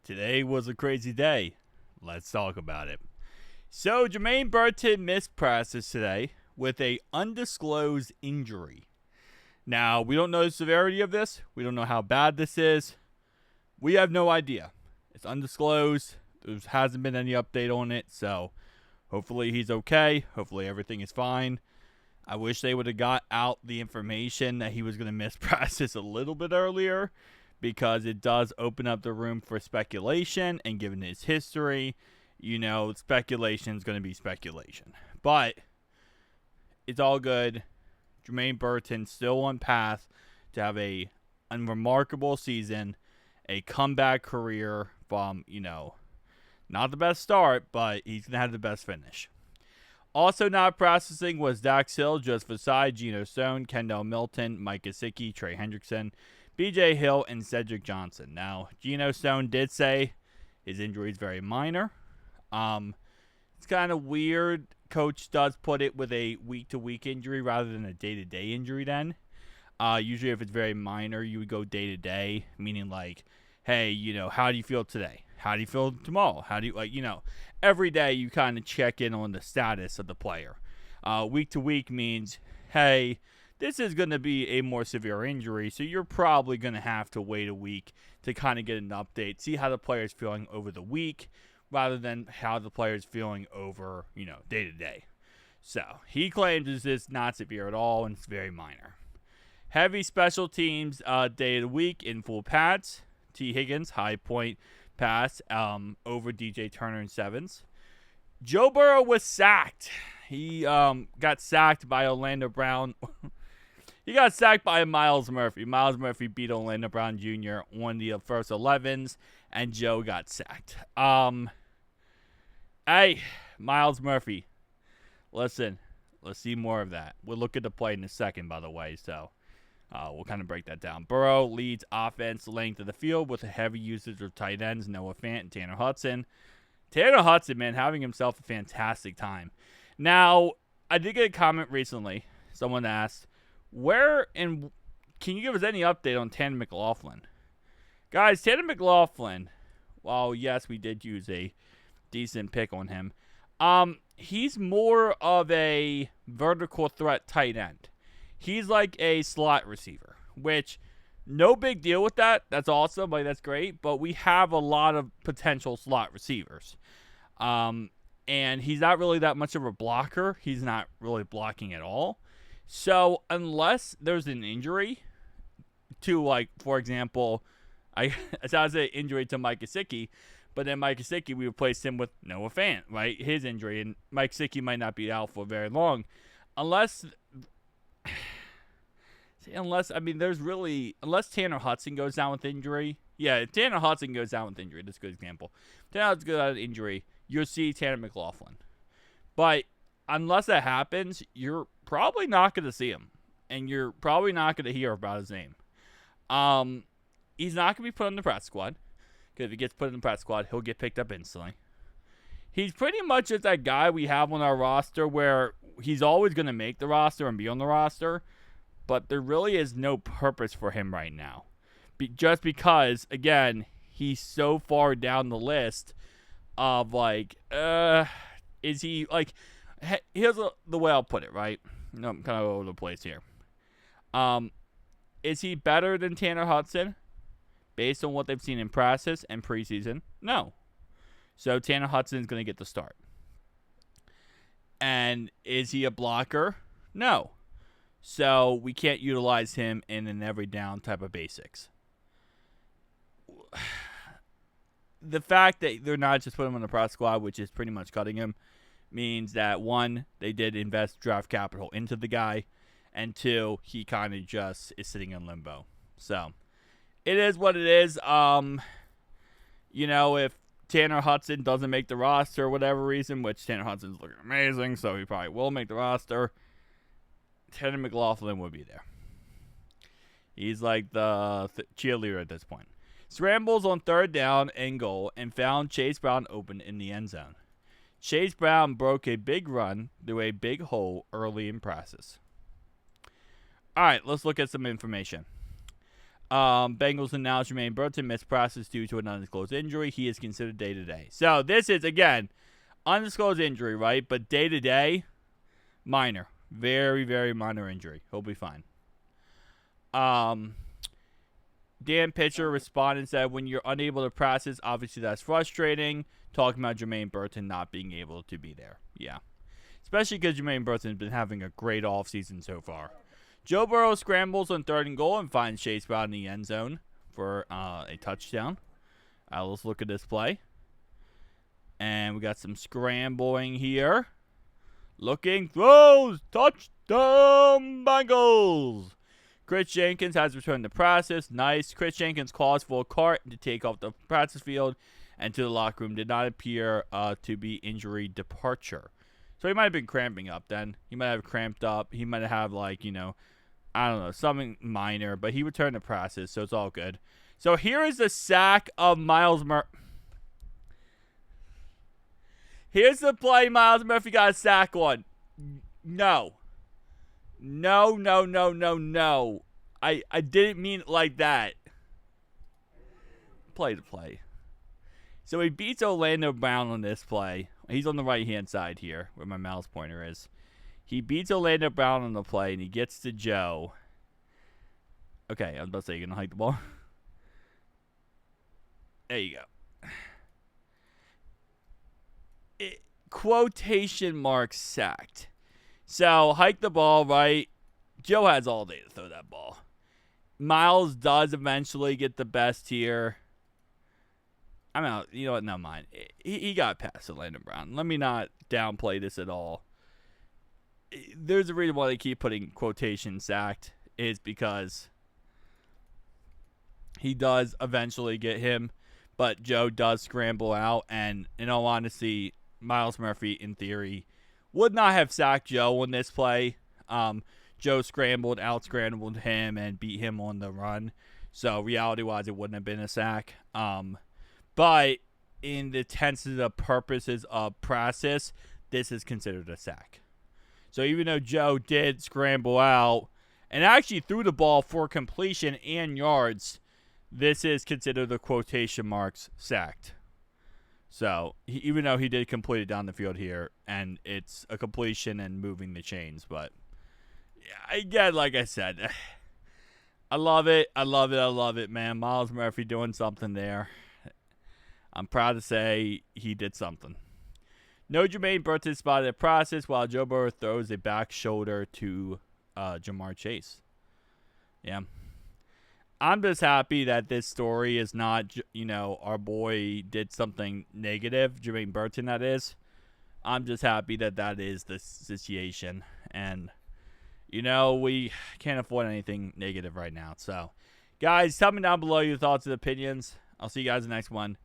Today was a crazy day. Let's talk about it. So, Jermaine Burton missed practice today with a undisclosed injury. Now, we don't know the severity of this. We don't know how bad this is. We have no idea. It's undisclosed. There hasn't been any update on it, so hopefully he's okay. Hopefully everything is fine. I wish they would have got out the information that he was going to miss practice a little bit earlier, because it does open up the room for speculation, and given his history, speculation is going to be speculation. But it's all good. Jermaine Burton still on path to have a unremarkable season, a comeback career from, not the best start, but he's going to have the best finish. Also not practicing was Dax Hill, Joseph Versailles, Geno Stone, Kendall Milton, Mike Gesicki, Trey Hendrickson, B.J. Hill, and Cedric Johnson. Now, Geno Stone did say his injury is very minor. It's kind of weird. Coach does put it with a week-to-week injury rather than a day-to-day injury then. Usually if it's very minor, you would go day-to-day, meaning like, hey, how do you feel today? How do you feel tomorrow? How do you, every day you kind of check in on the status of the player. Week-to-week means, hey, this is going to be a more severe injury, so you're probably going to have to wait a week to kind of get an update, see how the player is feeling over the week, rather than how the player is feeling over, day to day. So he claims this is not severe at all, and it's very minor. Heavy special teams day of the week in full pads. T. Higgins, high point pass over DJ Turner in sevens. Joe Burrow was sacked. He got sacked by Orlando Brown. He got sacked by Myles Murphy. Myles Murphy beat Orlando Brown Jr. on the first 11s, and Joe got sacked. Hey, Myles Murphy, listen, let's see more of that. We'll look at the play in a second, by the way, so we'll kind of break that down. Burrow leads offense length of the field with a heavy usage of tight ends, Noah Fant and Tanner Hudson. Tanner Hudson, man, having himself a fantastic time. Now, I did get a comment recently. Someone asked, can you give us any update on Tanner McLaughlin? Guys, Tanner McLaughlin, while yes, we did use a decent pick on him, he's more of a vertical threat tight end. He's like a slot receiver, which no big deal with that. That's awesome. That's great. But we have a lot of potential slot receivers. And he's not really that much of a blocker. He's not really blocking at all. So unless there's an injury to, like, for example, I was an injury to Mike Gesicki, but then Mike Gesicki, we replaced him with Noah Fant, right? His injury, and Mike Gesicki might not be out for very long. Unless Tanner Hudson goes down with injury. Yeah, if Tanner Hudson goes down with injury, that's a good example. Tanner Hudson goes down with injury, you'll see Tanner McLaughlin. But unless that happens, you're probably not going to see him. And you're probably not going to hear about his name. He's not going to be put on the practice squad. Because if he gets put in the practice squad, he'll get picked up instantly. He's pretty much just that guy we have on our roster where he's always going to make the roster and be on the roster. But there really is no purpose for him right now. Just because, again, he's so far down the list of, is he, here's the way I'll put it, right? I'm kind of all over the place here. Is he better than Tanner Hudson based on what they've seen in practice and preseason? No. So Tanner Hudson is going to get the start. And is he a blocker? No. So we can't utilize him in an every down type of basics. The fact that they're not just putting him on the practice squad, which is pretty much cutting him, means that, one, they did invest draft capital into the guy, and two, he kind of just is sitting in limbo. So it is what it is. If Tanner Hudson doesn't make the roster for whatever reason, which Tanner Hudson's looking amazing, so he probably will make the roster, Tanner McLaughlin will be there. He's like the cheerleader at this point. Scrambles on third down and goal and found Chase Brown open in the end zone. Chase Brown broke a big run through a big hole early in practice. All right, let's look at some information. Bengals announced Jermaine Burton missed practice due to an undisclosed injury. He is considered day-to-day. So this is, again, undisclosed injury, right? But day-to-day, minor. Very, very minor injury. He'll be fine. Dan Pitcher responded and said, when you're unable to practice, obviously that's frustrating. Talking about Jermaine Burton not being able to be there. Yeah. Especially because Jermaine Burton has been having a great offseason so far. Joe Burrow scrambles on 3rd and goal and finds Chase Brown in the end zone for a touchdown. Let's look at this play. And we got some scrambling here. Looking, throws, touchdown, Bengals. Chris Jenkins has returned to practice. Nice. Chris Jenkins calls for a cart to take off the practice field and to the locker room. Did not appear to be injury departure. So he might have been cramping up then. He might have cramped up. He might have, like, you know, I don't know, something minor. But he returned to practice, so it's all good. So here is the sack of Myles Murphy. Here's the play Myles Murphy got a sack on. No. No, no, no, no, no. I didn't mean it like that. Play to play. So he beats Orlando Brown on this play. He's on the right-hand side here, where my mouse pointer is. He beats Orlando Brown on the play, and he gets to Joe. Okay, I was about to say, you're going to hike the ball? There you go. Quotation marks sacked. So, hike the ball, right? Joe has all day to throw that ball. Myles does eventually get the best here. I'm out. You know what? Never mind. He got past Orlando Brown. Let me not downplay this at all. There's a reason why they keep putting quotation sacked. Is because he does eventually get him. But Joe does scramble out. And in all honesty, Myles Murphy, in theory, would not have sacked Joe on this play. Joe scrambled, out-scrambled him, and beat him on the run. So, reality-wise, it wouldn't have been a sack. But in the tentative purposes of process, this is considered a sack. So, even though Joe did scramble out and actually threw the ball for completion and yards, this is considered the quotation marks sacked. So, even though he did complete it down the field here, and it's a completion and moving the chains, but again, like I said, I love it. I love it. I love it, man. Myles Murphy doing something there. I'm proud to say he did something. No Jermaine Burton spotted at process while Joe Burrow throws a back shoulder to Jamar Chase. Yeah. I'm just happy that this story is not, you know, our boy did something negative, Jermaine Burton, that is. I'm just happy that that is the situation. And, you know, we can't afford anything negative right now. So, guys, tell me down below your thoughts and opinions. I'll see you guys in the next one.